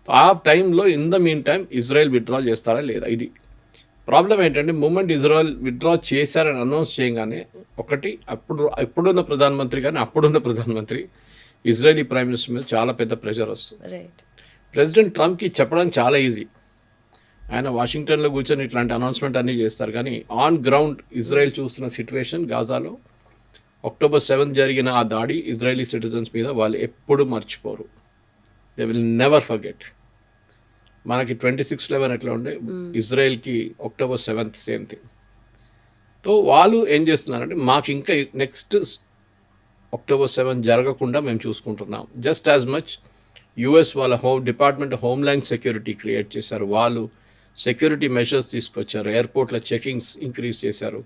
ఆ టైంలో in the mean time Israel withdraw చేస్తారా లేదా, ఇది ప్రాబ్లం. ఏంటంటే మూమెంట్ ఇజ్రాయెల్ విత్డ్రా చేశారని అనౌన్స్ చేయగానే ఒకటి ఇప్పుడున్న ప్రధానమంత్రి ఇజ్రాయలీ ప్రైమ్ మినిస్టర్ మీద చాలా పెద్ద ప్రెషర్ వస్తుంది. ప్రెసిడెంట్ ట్రంప్కి చెప్పడానికి చాలా ఈజీ, ఆయన వాషింగ్టన్లో కూర్చొని ఇట్లాంటి అనౌన్స్మెంట్ అన్నీ చేస్తారు. కానీ ఆన్ గ్రౌండ్ ఇజ్రాయెల్ చూస్తున్న సిచ్యువేషన్ గాజాలో October 7 జరిగిన ఆ దాడి ఇజ్రాయలీ సిటిజన్స్ మీద వాళ్ళు ఎప్పుడు మర్చిపోరు. They will never forget. మనకి 26/11 ఎట్లా ఉండే, ఇజ్రాయెల్కి October 7 సేమ్ థింగ్. సో వాళ్ళు ఏం చేస్తున్నారంటే మాకు ఇంకా నెక్స్ట్ October 7 జరగకుండా మేము చూసుకుంటున్నాం. జస్ట్ యాజ్ మచ్ యుఎస్ వాళ్ళ డిపార్ట్మెంట్ హోమ్ల్యాండ్ సెక్యూరిటీ క్రియేట్ చేశారు, వాళ్ళు సెక్యూరిటీ మెషర్స్ తీసుకొచ్చారు, ఎయిర్పోర్ట్లో చెకింగ్స్ ఇంక్రీజ్ చేశారు,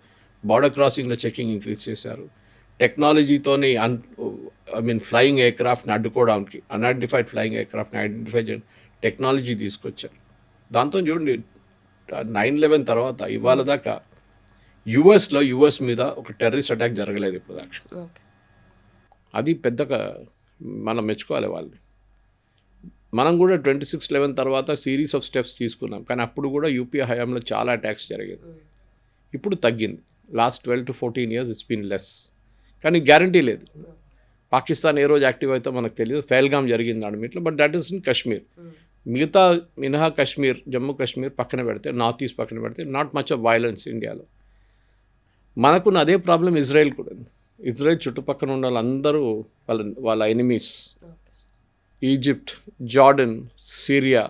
బార్డర్ క్రాసింగ్లో చెకింగ్ ఇంక్రీజ్ చేశారు, టెక్నాలజీతోని ఫ్లయింగ్ ఎయిర్క్రాఫ్ట్ని అడ్డుకోవడానికి అన్ఐడెంటిఫైడ్ ఫ్లయింగ్ ఎయిర్క్రాఫ్ట్ని ఐడెంటిఫై చేయడం టెక్నాలజీ తీసుకొచ్చారు. దాంతో చూడండి 9/11 తర్వాత ఇవాళ దాకా యుఎస్ మీద ఒక టెర్రరిస్ట్ అటాక్ జరగలేదు ఇప్పుడు దాకా. అది పెద్దగా మనం మెచ్చుకోవాలి వాళ్ళని. మనం కూడా 26/11 తర్వాత సిరీస్ ఆఫ్ స్టెప్స్ తీసుకున్నాం, కానీ అప్పుడు కూడా యూపీఏ హయాంలో చాలా అటాక్స్ జరిగేది. ఇప్పుడు తగ్గింది. Last 12 to 14 years it's been less. కానీ గ్యారంటీ లేదు, పాకిస్తాన్ ఏ రోజు యాక్టివ్ అయితే మనకు తెలియదు. ఫెహల్గామ్ జరిగింది అడమిట్లో, but that is in Kashmir. మినహా కశ్మీర్, జమ్మూ కాశ్మీర్ పక్కన పెడితే, నార్త్ ఈస్ట్ పక్కన పెడితే నాట్ మచ్ ఆఫ్ వైలెన్స్ ఇండియాలో. మనకున్న అదే ప్రాబ్లం ఇజ్రాయెల్ కూడా. ఇజ్రాయెల్ చుట్టుపక్కల ఉన్న వాళ్ళందరూ వాళ్ళ ఎనిమీస్. ఈజిప్ట్, జార్డన్, సిరియా,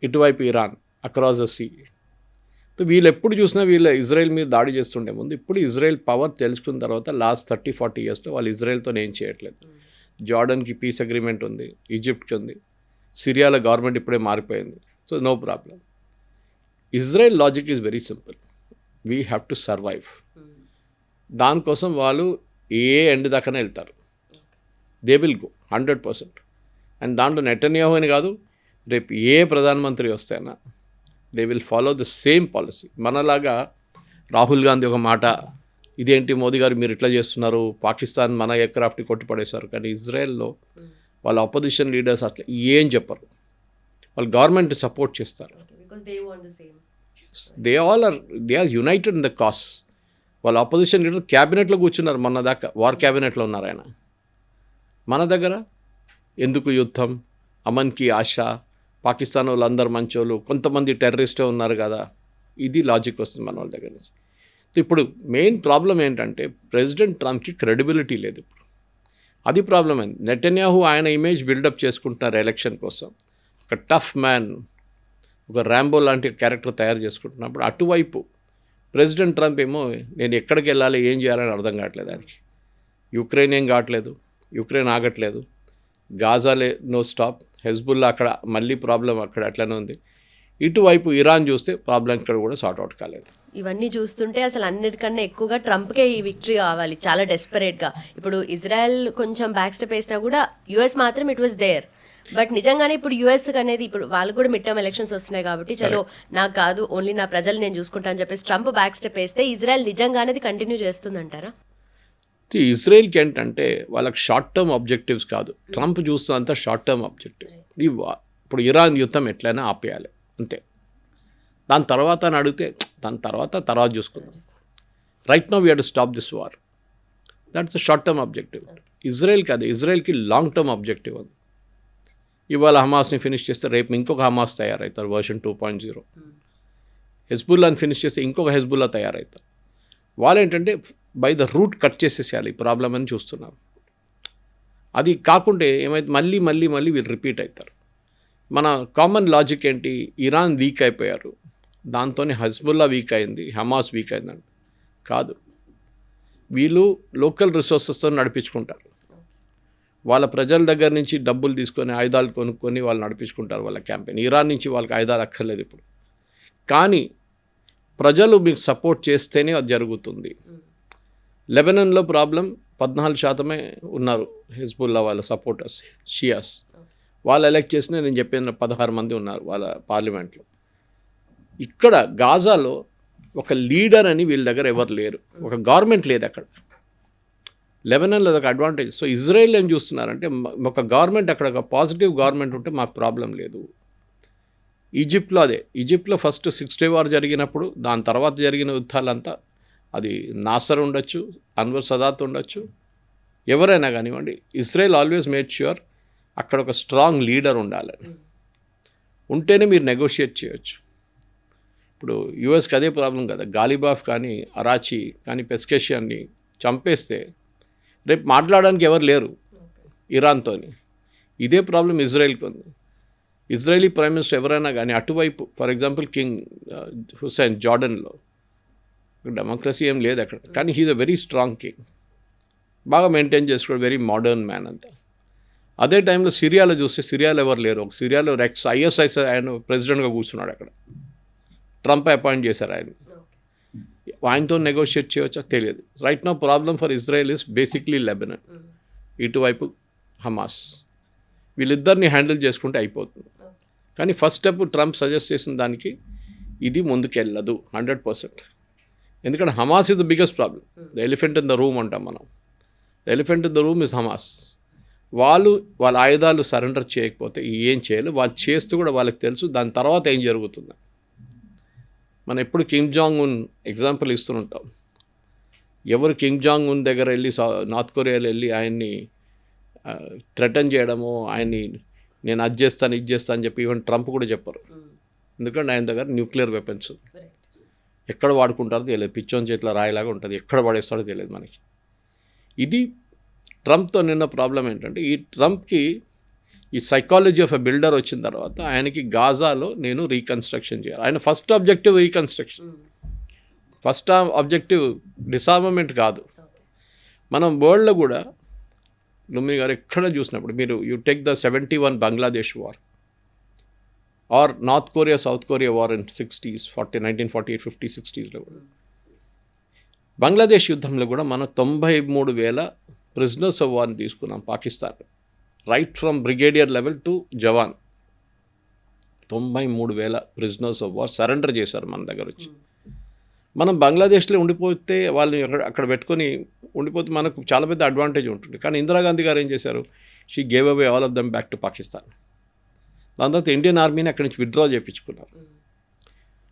ఇటువైపు ఇరాన్, అక్రాస్ ద సీ. వీళ్ళు ఎప్పుడు చూసినా వీళ్ళు ఇజ్రాయెల్ మీద దాడి చేస్తుండే ముందు. ఇప్పుడు ఇజ్రాయెల్ పవర్ తెలుసుకున్న తర్వాత లాస్ట్ 30-40 ఇయర్స్లో వాళ్ళు ఇజ్రాయెల్తో ఏం చేయట్లేదు. జార్డన్కి పీస్ అగ్రిమెంట్ ఉంది, ఈజిప్ట్కి ఉంది, సిరియాలో గవర్నమెంట్ ఇప్పుడే మారిపోయింది. So no problem. Israel logic is very simple. We have to survive. దానికోసం వాళ్ళు ఏ ఎండ్ దాకానే వెళ్తారు. They will go 100%. అండ్ దాంట్లో నెటన్యాహు అని కాదు, రేపు ఏ ప్రధానమంత్రి వస్తేనా they will follow the same policy. మనలాగా రాహుల్ గాంధీ ఒక మాట, ఇదేంటి మోదీ గారు మీరు ఇట్లా చేస్తున్నారు, పాకిస్తాన్ మన ఎయిర్క్రాఫ్ట్ని కొట్టిపడేశారు. కానీ ఇజ్రాయెల్లో వాళ్ళ అపోజిషన్ లీడర్స్ అట్లా ఏం చెప్పరు. వాళ్ళు గవర్నమెంట్ సపోర్ట్ చేస్తారు. They are united in the cause. వాళ్ళ అపోజిషన్ లీడర్ క్యాబినెట్లో కూర్చున్నారు, మొన్న దాకా వార్ క్యాబినెట్లో ఉన్నారు ఆయన. మన దగ్గర ఎందుకు యుద్ధం, అమన్కి ఆశ, పాకిస్తాన్ వాళ్ళు అందరు మంచోళ్ళు, కొంతమంది టెర్రరిస్టే ఉన్నారు కదా, ఇది లాజిక్ వస్తుంది మన వాళ్ళ దగ్గర నుంచి. ఇప్పుడు మెయిన్ ప్రాబ్లం ఏంటంటే ప్రెసిడెంట్ ట్రంప్కి క్రెడిబిలిటీ లేదు ఇప్పుడు. అది ప్రాబ్లం అయింది. నెటన్యాహు ఆయన ఇమేజ్ బిల్డప్ చేసుకుంటున్నారు ఎలక్షన్ కోసం. ఒక టఫ్ మ్యాన్, ఒక ర్యాంబో లాంటి క్యారెక్టర్ తయారు చేసుకుంటున్నప్పుడు అటువైపు ప్రెసిడెంట్ ట్రంప్ ఏమో నేను ఎక్కడికి వెళ్ళాలి, ఏం చేయాలని అర్థం కావట్లేదు ఆయనకి. యుక్రెయిన్ ఏం కావట్లేదు, యుక్రెయిన్ ఆగట్లేదు, గాజాలే నో స్టాప్, హెజ్బుల్లా అక్కడ మళ్ళీ ప్రాబ్లం అక్కడ అట్లనే ఉంది. ఇటువైపు ఇరాన్ చూస్తే ప్రాబ్లం ఇక్కడ కూడా సార్ట్ అవుట్ కాలేదు. ఇవన్నీ చూస్తుంటే అసలు అన్నిటికన్నా ఎక్కువగా ట్రంప్కే ఈ విక్టరీ కావాలి, చాలా డెస్పరేట్గా. ఇప్పుడు ఇజ్రాయెల్ కొంచెం బ్యాక్ స్టెప్ వేసినా కూడా యుఎస్ మాత్రం ఇట్ వాస్ దేర్. బట్ నిజంగానే ఇప్పుడు యుఎస్ అనేది ఇప్పుడు వాళ్ళు కూడా మిడ్ టర్మ్ ఎలక్షన్స్ వస్తున్నాయి కాబట్టి చలో నాకు కాదు ఓన్లీ నా ప్రజలు నేను చూసుకుంటా అని చెప్పేసి ట్రంప్ బ్యాక్ స్టెప్ వేస్తే ఇజ్రాయెల్ నిజంగానే కంటిన్యూ చేస్తుందంటారా? ఇజ్రాయెల్కి ఏంటంటే వాళ్ళకి షార్ట్ టర్మ్ ఆబ్జెక్టివ్స్ కాదు, ట్రంప్ చూస్తున్నంత షార్ట్ టర్మ్ ఆబ్జెక్టివ్. ఇప్పుడు ఇరాన్ యుద్ధం ఎట్లయినా ఆపేయాలి అంతే. దాని తర్వాత అని అడిగితే దాని తర్వాత చూసుకుందాం. Right now we have to stop this war. That's a short term objective. ఇజ్రాయెల్కి అది, ఇజ్రాయెల్కి లాంగ్ టర్మ్ ఆబ్జెక్టివ్ ఉంది. ఇవాళ హమాస్ని ఫినిష్ చేస్తే రేపు ఇంకొక హమాస్ తయారవుతారు వర్షన్ 2.0. హెజ్బుల్లాని ఫినిష్ చేస్తే ఇంకొక హెజ్బుల్లా తయారవుతారు. వాళ్ళు ఏంటంటే బై ద రూట్ కట్ చేసేసేయాలి ఈ ప్రాబ్లం అని చూస్తున్నారు. అది కాకుంటే ఏమైతే మళ్ళీ వీళ్ళు రిపీట్ అవుతారు. మన కామన్ లాజిక్ ఏంటి, ఇరాన్ వీక్ అయిపోయారు, దాంతోనే హెజ్బుల్లా వీక్ అయింది, హమాస్ వీక్ అయిందండి. కాదు, వీళ్ళు లోకల్ రిసోర్సెస్తో నడిపించుకుంటారు. వాళ్ళ ప్రజల దగ్గర నుంచి డబ్బులు తీసుకొని ఆయుధాలు కొనుక్కొని వాళ్ళు నడిపించుకుంటారు వాళ్ళ క్యాంపెయిన్. ఇరాన్ నుంచి వాళ్ళకి ఆయుధాలు అక్కర్లేదు ఇప్పుడు. కానీ ప్రజలు మీకు సపోర్ట్ చేస్తేనే అది జరుగుతుంది. లెబనాన్లో ప్రాబ్లం 14% ఉన్నారు హెజ్బుల్లా వాళ్ళ సపోర్టర్స్, షియాస్. వాళ్ళు ఎలక్ట్ చేసిన నేను చెప్పిన 16 మంది ఉన్నారు వాళ్ళ పార్లమెంట్లో. ఇక్కడ గాజాలో ఒక లీడర్ అని వీళ్ళ దగ్గర ఎవరు లేరు, ఒక గవర్నమెంట్ లేదు అక్కడ. లెబనాన్లో ఒక అడ్వాంటేజ్. సో ఇజ్రాయెల్ ఏం చూస్తున్నారంటే ఒక గవర్నమెంట్, అక్కడ ఒక పాజిటివ్ గవర్నమెంట్ ఉంటే మాకు ప్రాబ్లం లేదు. ఈజిప్ట్లో అదే, ఈజిప్ట్లో ఫస్ట్ 6 డే వార్ జరిగినప్పుడు దాని తర్వాత జరిగిన యుద్ధాలంతా అది నాసర్ ఉండొచ్చు, అన్వర్ సదాత్ ఉండొచ్చు, ఎవరైనా కానివ్వండి, ఇజ్రాయెల్ ఆల్వేస్ మేడ్ ష్యూర్ అక్కడ ఒక స్ట్రాంగ్ లీడర్ ఉండాలని. ఉంటేనే మీరు నెగోషియేట్ చేయొచ్చు. ఇప్పుడు యూఎస్కి అదే ప్రాబ్లం కదా, గాలిబాఫ్ కానీ అరాచి కానీ పెస్కేషియన్ని చంపేస్తే రేపు మాట్లాడడానికి ఎవరు లేరు ఇరాన్తో. ఇదే ప్రాబ్లం ఇజ్రాయెల్కి ఉంది. ఇజ్రాయలీ ప్రైమ్ మినిస్టర్ ఎవరైనా కానీ అటువైపు, ఫర్ ఎగ్జాంపుల్ కింగ్ హుసైన్ జార్డన్లో డెమోక్రసీ ఏం లేదు అక్కడ, కానీ he is a very strong king, బాగా మెయింటైన్ చేసుకోవడం, వెరీ మోడర్న్ మ్యాన్ అంతా. అదే టైంలో సిరియాలో చూస్తే సిరియాలో ఎవరు లేరు. ఒక సిరియాలో ఐఎస్ఐ ఆయన ప్రెసిడెంట్గా కూర్చున్నాడు అక్కడ, ట్రంప్ అపాయింట్ చేశారు ఆయన. ఆయనతో నెగోషియేట్ చేయవచ్చా తెలియదు. Right now problem for Israel is basically Lebanon, ఇటువైపు హమాస్. వీళ్ళిద్దరిని హ్యాండిల్ చేసుకుంటే అయిపోతుంది. కానీ ఫస్ట్ స్టెప్ ట్రంప్ సజెస్ట్ చేసిన దానికి ఇది ముందుకెళ్ళదు 100%. ఎందుకంటే Hamas is the biggest problem. The elephant in the room అంటాం మనం. The elephant in the room is Hamas. వాళ్ళ ఆయుధాలు సరెండర్ చేయకపోతే ఏం చేయాలి, వాళ్ళు చేస్తూ కూడా వాళ్ళకి తెలుసు దాని తర్వాత ఏం జరుగుతుంది. మనం ఎప్పుడు కిమ్ జాంగ్ ఉన్ ఎగ్జాంపుల్ ఇస్తుంటాం. ఎవరు కిమ్ జాంగ్ ఉన్ దగ్గర వెళ్ళి నార్త్ కొరియాలో వెళ్ళి ఆయన్ని థ్రెటన్ చేయడమో, ఆయన్ని నేను అది చేస్తాను ఇది చేస్తాను అని చెప్పి ఈవెన్ ట్రంప్ కూడా చెప్పరు. ఎందుకంటే ఆయన దగ్గర న్యూక్లియర్ వెపన్స్. ఎక్కడ వాడుకుంటారో తెలియదు, పిచ్చోని చేతిలో రాయిలాగా ఉంటుంది, ఎక్కడ పడేస్తాడో తెలియదు మనకి. ఇది ట్రంప్తో నిన్న ప్రాబ్లం ఏంటంటే, ఈ ట్రంప్కి ఈ సైకాలజీ ఆఫ్ ఎ బిల్డర్ వచ్చిన తర్వాత ఆయనకి గాజాలో నేను రీకన్స్ట్రక్షన్ చేయాలి. ఆయన first objective reconstruction, first objective disarmament కాదు. మనం వరల్డ్లో కూడా లుమ్ని గారు ఎక్కడ చూసినప్పుడు మీరు you take the 71 Bangladesh war or North Korea South Korea war in 60s 1948 50 60sలో కూడా, బంగ్లాదేశ్ యుద్ధంలో కూడా మనం 93,000 ప్రిజనర్స్ ఆఫ్ వార్ని తీసుకున్నాం Pakistan, right from brigadier level to Jawan. 93,000 prisoners of war surrender చేశారు మన దగ్గర వచ్చి. మనం బంగ్లాదేశ్లో ఉండిపోతే వాళ్ళని అక్కడ పెట్టుకొని ఉండిపోతే మనకు చాలా పెద్ద అడ్వాంటేజ్ ఉంటుంది. కానీ ఇందిరాగాంధీ గారు ఏం చేశారు, she gave away all of them back to Pakistan. దాని తర్వాత ఇండియన్ ఆర్మీని అక్కడి నుంచి విత్డ్రా చేయించుకున్నారు.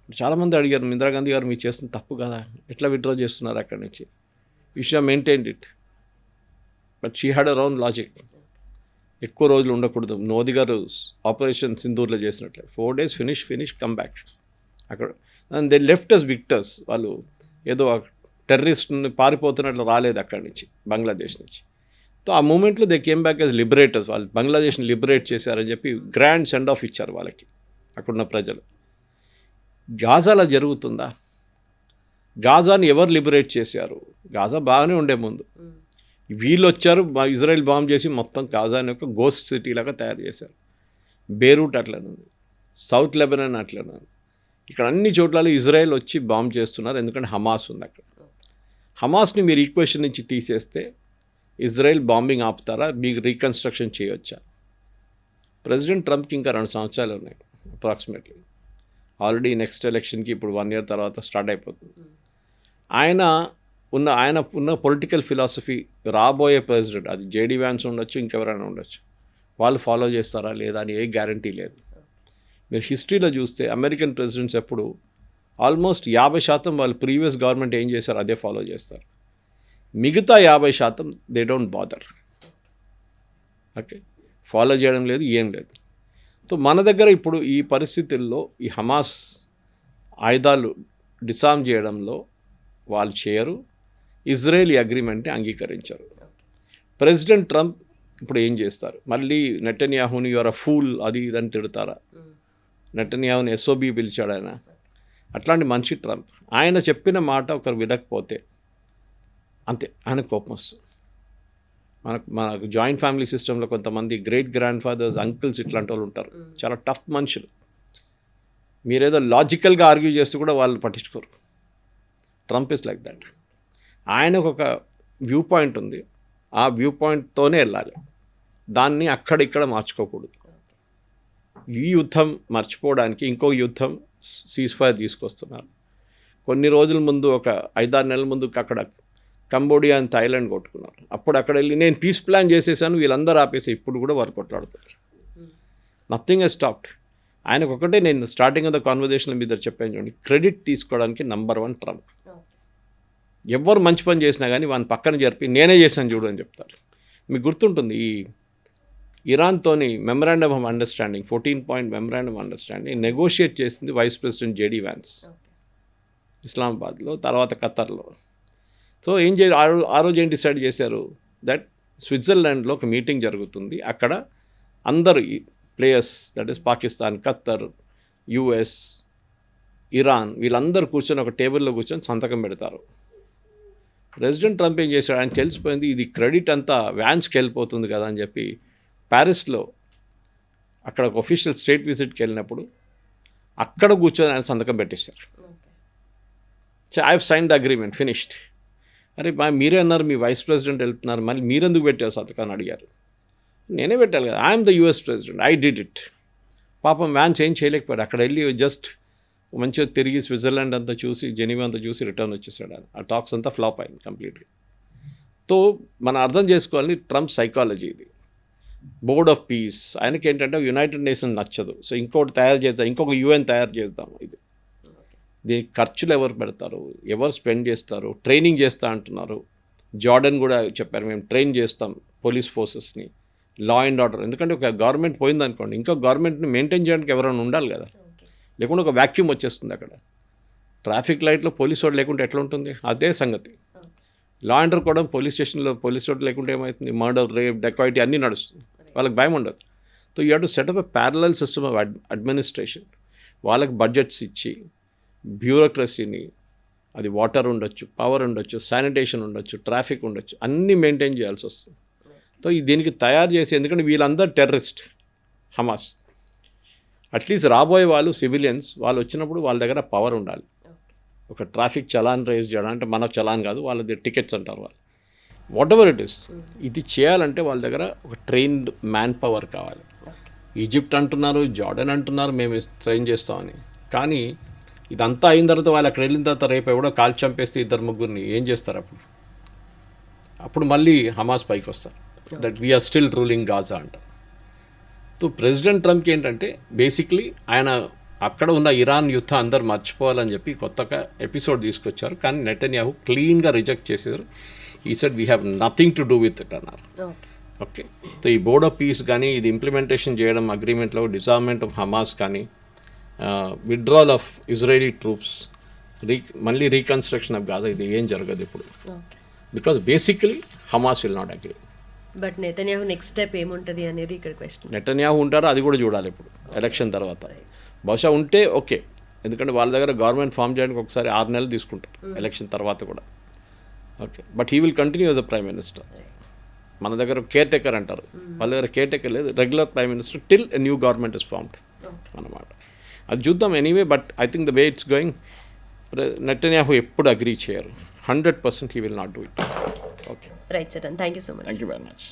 చాలామంది అడిగారు, ఇందిరాగాంధీ గారు మీరు చేస్తున్న తప్పు కదా, ఎట్లా విత్డ్రా చేస్తున్నారు అక్కడి నుంచి, you should maintain it. But she had a round logic. ఎక్కువ రోజులు ఉండకూడదు, మోదీ గారు ఆపరేషన్ సింధూర్లో చేసినట్లే 4 days ఫినిష్ కమ్ బ్యాక్. అక్కడ అండ్ దే లెఫ్ట్ అస్ విక్టర్స్. వాళ్ళు ఏదో టెర్రరిస్ట్ని పారిపోతున్నట్లు రాలేదు అక్కడి నుంచి, బంగ్లాదేశ్ నుంచి. సో ఆ మూమెంట్లో దే కేమ్ బ్యాక్ యాజ్ లిబరేటర్స్. వాళ్ళు బంగ్లాదేశ్ని లిబరేట్ చేశారని చెప్పి గ్రాండ్ సెండ్ ఆఫ్ ఇచ్చారు వాళ్ళకి అక్కడున్న ప్రజలు. గాజాలో జరుగుతుందా? గాజాని ఎవరు లిబరేట్ చేశారు? గాజా బాగానే ఉండే ముందు, వీళ్ళు వచ్చారు ఇజ్రాయెల్ బాంబ్ చేసి మొత్తం గాజాని ఒక గోస్ట్ సిటీ లాగా తయారు చేశారు. బేరూట్ అట్లనే ఉంది, సౌత్ లెబనాన్ అట్లనే ఉంది. ఇక్కడ అన్ని చోట్ల ఇజ్రాయెల్ వచ్చి బాంబ్ చేస్తున్నారు, ఎందుకంటే హమాస్ ఉంది అక్కడ. హమాస్ని మీరు ఈక్వేషన్ నుంచి తీసేస్తే ఇజ్రాయెల్ బాంబింగ్ ఆపుతారా, మీకు రీకన్స్ట్రక్షన్ చేయొచ్చా? ప్రెసిడెంట్ ట్రంప్కి ఇంకా 2 సంవత్సరాలు ఉన్నాయి అప్రాక్సిమేట్లీ. ఆల్రెడీ నెక్స్ట్ ఎలక్షన్కి ఇప్పుడు 1 year తర్వాత స్టార్ట్ అయిపోతుంది. ఆయన ఉన్న పొలిటికల్ ఫిలాసఫీ రాబోయే ప్రెసిడెంట్, అది జేడీ వ్యాన్స్ ఉండొచ్చు, ఇంకెవరైనా ఉండొచ్చు, వాళ్ళు ఫాలో చేస్తారా లేదా అని ఏ గ్యారంటీ లేదు. మీరు హిస్టరీలో చూస్తే అమెరికన్ ప్రెసిడెంట్స్ ఎప్పుడు ఆల్మోస్ట్ 50% వాళ్ళు ప్రీవియస్ గవర్నమెంట్ ఏం చేశారో అదే ఫాలో చేస్తారు. మిగతా 50% they don't bother. Okay, follow చేయడం లేదు, ఏం లేదు. సో మన దగ్గర ఇప్పుడు ఈ పరిస్థితుల్లో ఈ హమాస్ ఆయుధాలు డిసార్మ్ చేయడంలో వాళ్ళు చేయరు, ఇజ్రాయేలీ అగ్రిమెంట్ని అంగీకరించారు. ప్రెసిడెంట్ ట్రంప్ ఇప్పుడు ఏం చేస్తారు? మళ్ళీ నెటన్యాహుని యువర్ అ ఫూల్ అది ఇదని తిడతారా? నెటన్యాహుని ఎస్ఓబి పిలిచాడు ఆయన. అట్లాంటి మనిషి ట్రంప్. ఆయన చెప్పిన మాట ఒకరు వినకపోతే అంతే, ఆయన కోపం వస్తుంది. మనకు జాయింట్ ఫ్యామిలీ సిస్టంలో కొంతమంది గ్రేట్ గ్రాండ్ ఫాదర్స్, అంకుల్స్ ఇట్లాంటి వాళ్ళు ఉంటారు, చాలా టఫ్ మనుషులు. మీరేదో లాజికల్గా ఆర్గ్యూ చేస్తూ కూడా వాళ్ళు పట్టించుకోరు. Trump is like that. ఆయనకు ఒక వ్యూ పాయింట్ ఉంది, ఆ వ్యూ పాయింట్తోనే వెళ్ళాలి, దాన్ని అక్కడిక్కడ మార్చుకోకూడదు. ఈ యుద్ధం మర్చిపోవడానికి ఇంకో యుద్ధం సీజ్ఫైర్ తీసుకొస్తున్నారు. కొన్ని రోజుల ముందు ఒక 5-6 నెలల ముందు అక్కడ కంబోడియా అండ్ థాయిలాండ్ కొట్టుకున్నారు. అప్పుడు అక్కడ వెళ్ళి నేను పీస్ ప్లాన్ చేసేసాను, వీళ్ళందరూ ఆపేసి ఇప్పుడు కూడా వారు కొట్లాడుతారు. Nothing Hess stopped. ఆయనకు ఒకటే నేను స్టార్టింగ్ ఆఫ్ ద కాన్వర్జేషన్ మీద చెప్పాను చూడండి, క్రెడిట్ తీసుకోవడానికి నంబర్ 1 ట్రంప్. ఎవరు మంచి పని చేసినా కానీ వాళ్ళని పక్కన జరిపి నేనే చేశాను చూడు అని చెప్తారు. మీకు గుర్తుంటుంది, ఈ ఇరాన్తోని memorandum of understanding 14-point memorandum understanding negotiate చేసింది వైస్ ప్రెసిడెంట్ జేడీ వ్యాన్స్ ఇస్లామాబాద్లో, తర్వాత ఖతర్లో. సో ఆ రోజు ఏం డిసైడ్ చేశారు, దట్ స్విట్జర్లాండ్లో ఒక మీటింగ్ జరుగుతుంది, అక్కడ అందరు players, that is Pakistan, Khattar, US, Iran, వీళ్ళందరూ కూర్చొని ఒక టేబుల్లో కూర్చొని సంతకం పెడతారు. ప్రెసిడెంట్ ట్రంప్ ఏం చేశాడు, ఆయన తెలిసిపోయింది ఇది క్రెడిట్ అంతా వ్యాన్స్కి వెళ్ళిపోతుంది కదా అని చెప్పి ప్యారిస్లో అక్కడ ఒక ఒఫీషియల్ స్టేట్ విజిట్కి వెళ్ళినప్పుడు అక్కడ కూర్చొని ఆయన సంతకం పెట్టేశారు. I have signed the agreement, finished. అరే మీరే అన్నారు మీ వైస్ ప్రెసిడెంట్ వెళ్తున్నారు, మళ్ళీ మీరెందుకు పెట్టారు సంతకాన్ని అడిగారు. నేనే పెట్టాలి కదా, I'm the US president, I did it. పాపం వ్యాన్స్ ఏం చేయలేకపోయాడు. అక్కడ వెళ్ళి జస్ట్ మంచిగా తిరిగి స్విట్జర్లాండ్ అంతా చూసి, జెనీవా అంతా చూసి రిటర్న్ వచ్చేసాడు. ఆ టాక్స్ అంతా ఫ్లాప్ అయింది కంప్లీట్గా. సో మనం అర్థం చేసుకోవాలి ట్రంప్ సైకాలజీ ఇది. బోర్డ్ ఆఫ్ పీస్, ఆయనకి ఏంటంటే యునైటెడ్ నేషన్ నచ్చదు, సో ఇంకొకటి తయారు చేద్దాం, ఇంకొక యుఎన్ తయారు చేద్దాం. ఇది దీనికి ఖర్చులు ఎవరు పెడతారు, ఎవరు స్పెండ్ చేస్తారు, ట్రైనింగ్ చేస్తా అంటున్నారు. జార్డన్ కూడా చెప్పారు మేము ట్రైన్ చేస్తాం పోలీస్ ఫోర్సెస్ని, లా అండ్ ఆర్డర్. ఎందుకంటే ఒక గవర్నమెంట్ పోయిందనుకోండి, ఇంకో గవర్నమెంట్ని మెయింటైన్ చేయడానికి ఎవరైనా ఉండాలి కదా, లేకుంటే ఒక వ్యాక్యూమ్ వచ్చేస్తుంది అక్కడ. ట్రాఫిక్ లైట్లో పోలీస్ వాడు లేకుంటే ఎట్లా ఉంటుంది? అదే సంగతి. లా అండ్ కూడా పోలీస్ స్టేషన్లో పోలీస్ వాడు లేకుంటే ఏమవుతుంది? మర్డర్, రేప్, డెకాయిటీ అన్నీ నడుస్తుంది. వాళ్ళకి భయం ఉండదు. So you have to set up a parallel system of administration. వాళ్ళకి బడ్జెట్స్ ఇచ్చి బ్యూరోక్రసీని, అది వాటర్ ఉండొచ్చు, పవర్ ఉండొచ్చు, శానిటేషన్ ఉండొచ్చు, ట్రాఫిక్ ఉండొచ్చు, అన్నీ మెయింటైన్ చేయాల్సి వస్తుంది. సో దీనికి తయారు చేసి, ఎందుకంటే వీళ్ళందరూ టెర్రరిస్ట్ హమాస్. అట్లీస్ట్ రాబోయే వాళ్ళు సివిలియన్స్ వాళ్ళు వచ్చినప్పుడు వాళ్ళ దగ్గర పవర్ ఉండాలి. ఒక ట్రాఫిక్ చలాన్ రైజ్ చేయడం అంటే మన చలాన్ కాదు, వాళ్ళది టికెట్స్ అంటారు వాళ్ళు. వాట్ ఎవర్ ఇట్ ఈస్, ఇది చేయాలంటే వాళ్ళ దగ్గర ఒక ట్రైన్డ్ మ్యాన్ పవర్ కావాలి. ఈజిప్ట్ అంటున్నారు, జార్డన్ అంటున్నారు మేము ట్రైన్ చేస్తామని. కానీ ఇదంతా అయిన తర్వాత వాళ్ళు అక్కడ వెళ్ళిన తర్వాత రేపు ఎవడో కాల్ చంపేస్తే 2-3 ఏం చేస్తారు? అప్పుడు మళ్ళీ హమాస్ పైకి వస్తారు. That we are still ruling Gaza అంట. సో ప్రెసిడెంట్ ట్రంప్కి ఏంటంటే బేసిక్లీ ఆయన అక్కడ ఉన్న ఇరాన్ యుద్ధం అందరు మర్చిపోవాలని చెప్పి కొత్తగా ఎపిసోడ్ తీసుకొచ్చారు. కానీ నెటన్యాహు క్లీన్గా రిజెక్ట్ చేసేవారు. ఈ said we have nothing to do with it అన్నారు. ఓకే, సో ఈ బోర్డ్ ఆఫ్ పీస్ కానీ ఇది ఇంప్లిమెంటేషన్ చేయడం అగ్రిమెంట్లో, డిజార్మెంట్ ఆఫ్ హమాస్ కానీ, విత్డ్రాల్ ఆఫ్ ఇజ్రాయలీ ట్రూప్స్, మళ్ళీ రీకన్స్ట్రక్షన్ ఆఫ్ గాజా, ఇది ఏం జరగదు ఇప్పుడు. Because basically Hamas will not agree. But Netanyahu next step ఏముంటుంది అనేది ఇక్కడ క్వశ్చన్. నెతన్యాహు ఉంటారో అది కూడా చూడాలి ఇప్పుడు ఎలక్షన్ తర్వాత. బహుశా ఉంటే ఓకే, ఎందుకంటే వాళ్ళ దగ్గర గవర్నమెంట్ ఫామ్ చేయడానికి ఒకసారి 6 నెలలు తీసుకుంటారు ఎలక్షన్ తర్వాత కూడా. Okay, but he will continue as the prime minister. మన దగ్గర కేర్ టేకర్ అంటారు, వాళ్ళ దగ్గర కేర్ టేకర్ లేదు, regular prime minister till a new government is formed అన్నమాట. అది చూద్దాం anyway. But I think the way it's going, Netanyahu ఎప్పుడు అగ్రీ చేయరు. 100% he will not do it. Okay, right sir, thank you so much. Thank you very much.